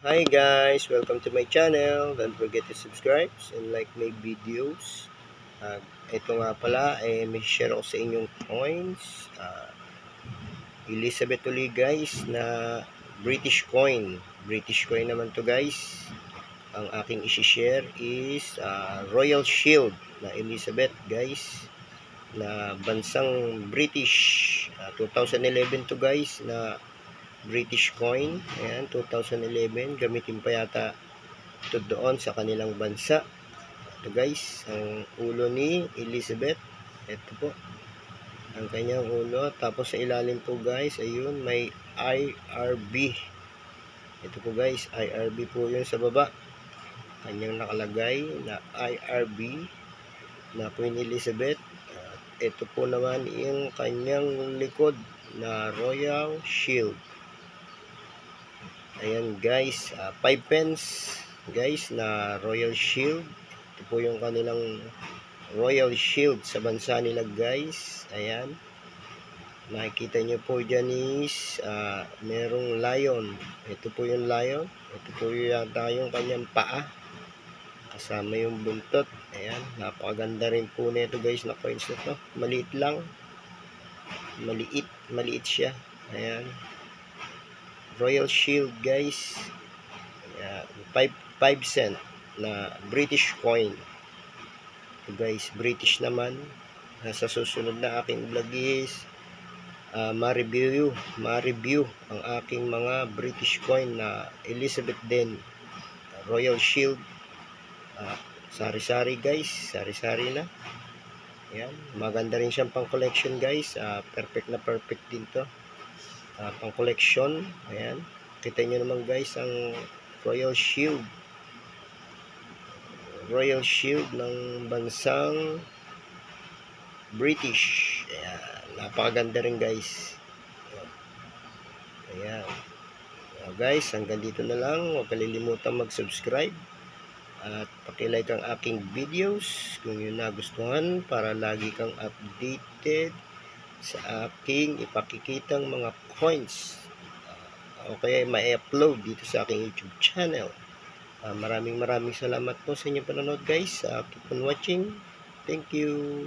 Hi guys, welcome to my channel. Don't forget to subscribe and like my videos. Ito nga pala, may share ako sa inyong coins. Elizabeth uli guys na British coin. British coin naman to guys. Ang aking isi-share is Royal Shield na Elizabeth guys. Na bansang British. 2011 to guys na British coin. Ayan, 2011. Gamitin pa yata ito doon sa kanilang bansa. Ito guys, ang ulo ni Elizabeth. Ito po, ang kanyang ulo. Tapos sa ilalim po guys, ayun, may IRB. Ito po guys, IRB po yun sa baba. Kanyang nakalagay na IRB na Queen Elizabeth. Ito po naman yung kanyang likod na Royal Shield. Ayan guys, 5 pence guys na Royal Shield. Ito po yung kanilang Royal Shield sa bansa nila guys. Ayan, nakikita nyo po dyan is merong lion. Ito po yung lion. Ito po yata yung kanyang paa kasama yung buntot. Ayan, napakaganda rin po nito guys na coins na to. Maliit lang, maliit siya. Ayan, Royal Shield guys. Ayan, 5 cent na British coin. Ito guys, British naman. Sa susunod na aking vlog is ma-review ang aking mga British coin na Elizabeth din, Royal Shield. Sari-sari guys, sari-sari na. Ayan, maganda rin siyang pang collection guys. Perfect na perfect din to, pang collection. Ayan, kita nyo naman guys ang Royal Shield ng bansang British. Ayan, napakaganda rin guys. Ayan. Guys, hanggang dito na lang. Huwag kalilimutan mag-subscribe at pakilike ang aking videos kung yun nagustuhan para lagi kang updated sa aking ipakikitang mga coins o kaya ma-upload dito sa aking YouTube channel. Maraming salamat po sa inyong panonood guys. Keep on watching. Thank you.